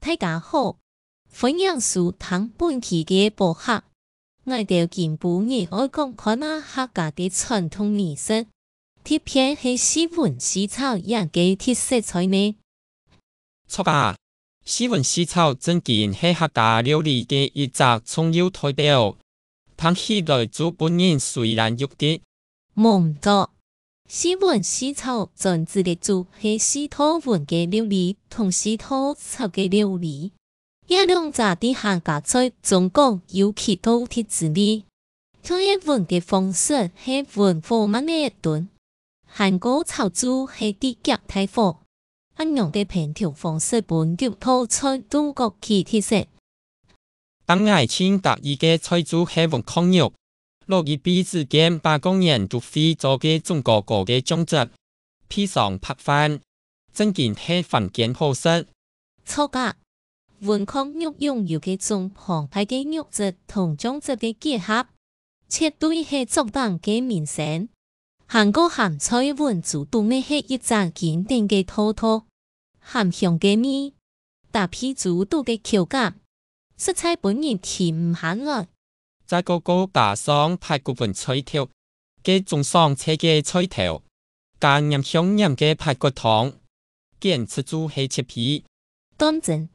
大家好，歡迎收聽本期嘅播客。我哋今晡日愛講看下客家嘅傳統美食，特別係西文西炒也嘅特色菜呢。錯啊！西文西炒真見係客家料理嘅一隻重要代表，聽起來做本人雖然有啲冇錯，西文西炒真指嘅做係西土文嘅料理同西土炒嘅料理。這兩者啲客家在中國有其獨特之處，創業文嘅方式係文化慢嘅一段，韓國炒煮係啲夾太火，安樣嘅烹調方式本具土菜中國其特色。當愛情得意嘅菜煮係文控肉，落一輩子間把工人都會做嘅中國個嘅種植，披上白飯，真見係凡間好食。錯噶！文控肉用有嘅種澎湃嘅肉質同種質嘅結合，絕對係足當嘅名聲。韓國鹹菜文煮都咩係一隻經典嘅土土，鹹香嘅味，搭配煮到嘅口感，食材本人甜唔鹹愛。在嗰個加上排骨粉菜條嘅中上車嘅菜頭，加鹽香鹽嘅排骨湯，簡直就係切皮。當真。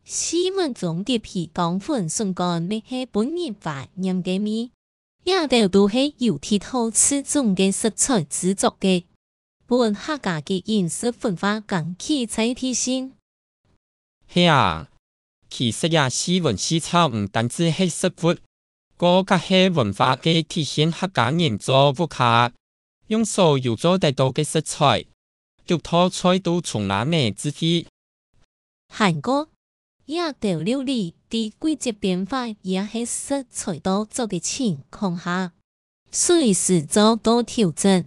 西文中嘅皮當粉順乾咩係本人發音嘅味，也都係由鐵好吃種嘅食材製作嘅，本客家嘅飲食文化更具差異性。係啊，其實呀，西文西炒唔單止係食物，個個係文化嘅體現。客家人做屋客，用所有做得到嘅食材，叫套菜都從南美之地。韓國也都料理啲季節變化，也係食材多做嘅情況下，隨時做到調整。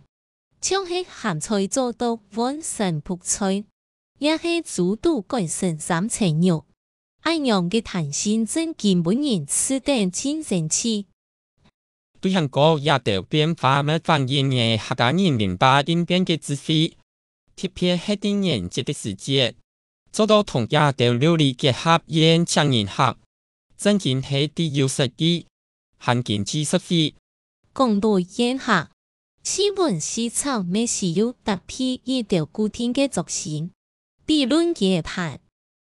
像係鹹菜做到溫神卜菜，也係煮到改成三層肉，安樣嘅彈性真見本人吃得真神奇。對韓國也都變化乜反映嘅客家人明白應變嘅智慧，特別係啲年節嘅時節。做到同亞洲料理結合現場迎合，真見係啲有實際，罕見之實費。講到宴客，西文西炒咩是有特別一條固定嘅作息，比論嘅盤，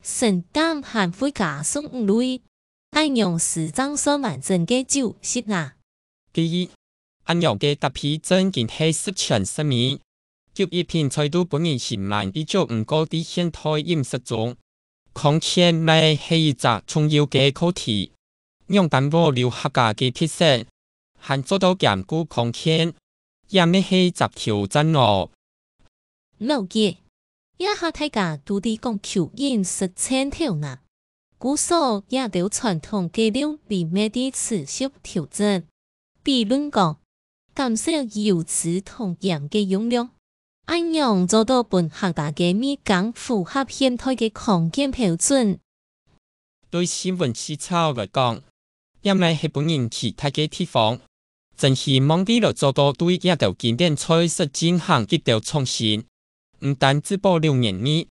聖誕還會加送五類，安樣時裝所完整嘅酒席啊。第一，安樣嘅特別真見係十全十美。就一片菜都本人心難比較唔過啲現代飲食中，況且咪係一隻重要嘅課題，用淡薄了客家嘅特色，還做到兼顧況且，也咪係一隻挑戰咯。了解，一下大家都啲講求飲食central嗱，古所也都傳統嘅料理咩啲持續調整，比論講減少油脂同鹽嘅用量。安樣做到本客家嘅味更符合現代嘅康健標準。對西文西炒來講，因為係本人其他嘅地方，真希望為了做到對一道經典菜式進行一道創新，唔單止保留原味，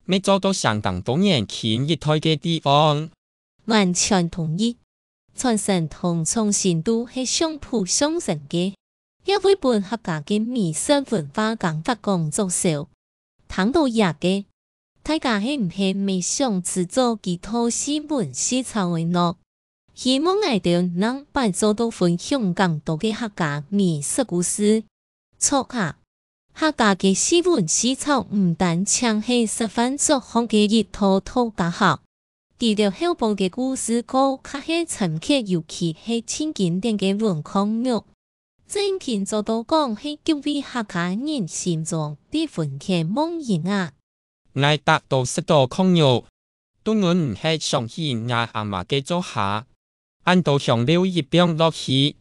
咪做到相當多年輕一代嘅地方。完全同意，傳承同創新都係相輔相成嘅。一會本客家嘅美食文化更發光作秀，談到也嘅，大家係唔係未想製作幾套西文西炒嘅咯？希望我哋能擺做到分享更多嘅客家美食故事。錯啊！客家嘅西文西炒唔單止係十分作好嘅一套套家學，除了後部嘅故事個較係深刻，尤其係千經典嘅文控肉。真見做到講係叫為客家人心中啲魂牽夢縈啊！愛達到食到控肉，當然唔係上天阿媽嘅做下，按到香料一邊落去，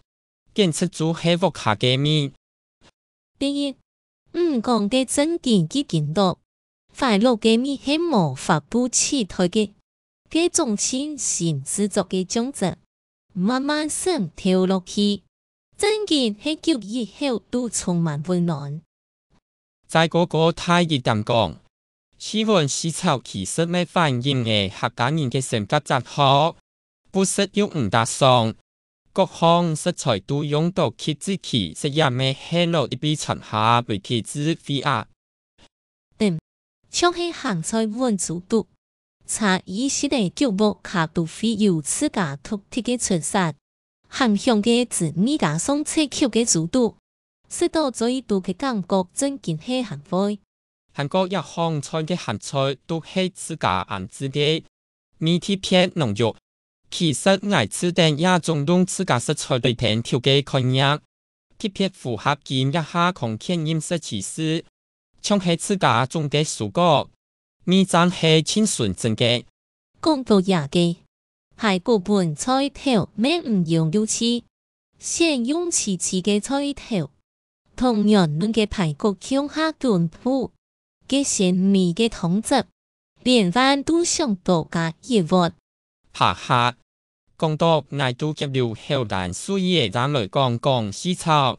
堅持做係屋下嘅味。第一，唔講嘅真見幾見到，快樂嘅味係無法不取代嘅，嘅種親心製作嘅種子，慢慢滲透落去。真見係叫以後都充滿溫暖。在嗰個太熱點講，西文思潮其實咩反映嘅客家人嘅性格習學，不適用唔搭上，各項食材都用到遏制其食入咩氣落一邊沉下為其之非壓。像係鹹菜溫煮度，茶意識嘅腳步卡都會有自家獨特嘅特色，含香嘅滋味加上脆口嘅煮度，食到最多嘅感覺真見係鹹味。韓國一項菜嘅鹹菜都係自家醃製嘅，味特別濃郁。其實愛吃等也種用自家食材嚟填調嘅概念，特別符合今日下空間飲食趨勢。像係自家種嘅蔬果，味真係清純正嘅。講到野嘅，排骨本菜頭咩唔用油漆，先用黐黐嘅菜頭，同樣嫩嘅排骨向下燉鋪，嘅鮮味嘅湯汁，連飯都上到加一鑊。下講到愛都夾了後但所以咱來講思潮，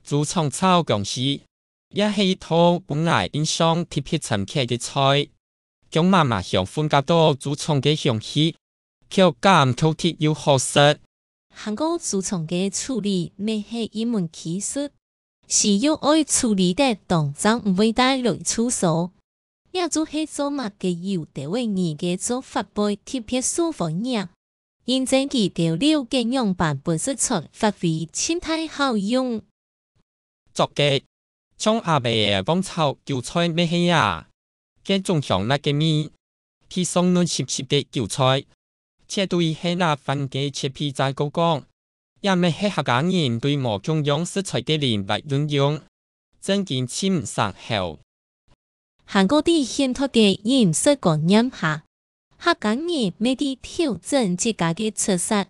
煮創炒講是，也係一套本來印象特別深刻嘅菜，將媽媽香氛加到煮創嘅香氣，口感透徹又好食。韓國煮創嘅處理咩係一門技術，是要愛處理得當真唔會帶來出錯，也就係做乜嘅有地位兒嘅做法背特別舒服嘢。認真記調料嘅樣版本食材發揮千太效用。作嘅將阿伯嘅幫炒韭菜咩係啊？嘅種香辣嘅味，配上嫩濕濕嘅韭菜，且對係辣粉嘅切皮在高講，也咩係客家人對某種樣食材嘅靈活運用，真見親上口。韓國啲現代嘅飲食觀念下，客家人咩啲調整自家嘅特色，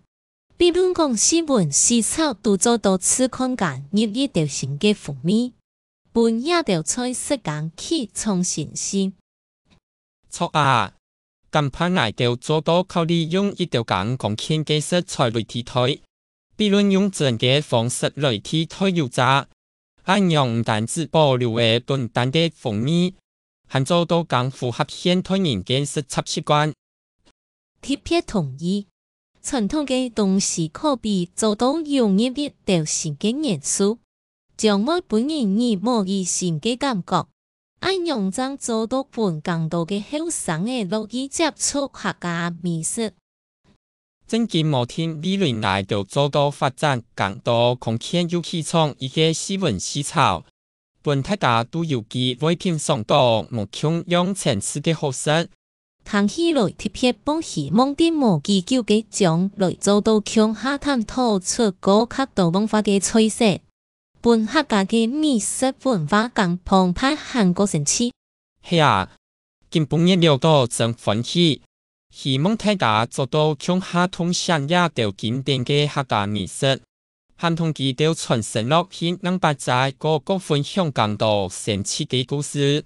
比如講西文思潮都做到此空間入一條新嘅風味，本一條菜式間去創新性。錯啊！近排挨條做到靠利用一條間空間嘅食材來替代，比如用整嘅方式來替代油炸，咁樣唔單止保留嘅本單嘅風味，還做到更符合現代人嘅食習習慣。特別同意，傳統嘅東西可比做到融入一條新嘅元素，將每本人以模擬新嘅感覺，按用章做到本更多嘅後生嘅樂意接觸客家美食。真見某天未來來就做到發展更多空間有起創一個西文思潮，本大家都有機會品嘗到無窮樣層次嘅好食。談起來特別幫希望啲無機構嘅將來做到向下探討出高角度文化嘅趨勢，本客家嘅美食文化更澎湃韓國城市。係啊，今半日聊到真歡喜，希望大家做到向下通享一條經典嘅客家美食，還同佢哋傳承落去，讓大家個個分享更多神奇嘅故事。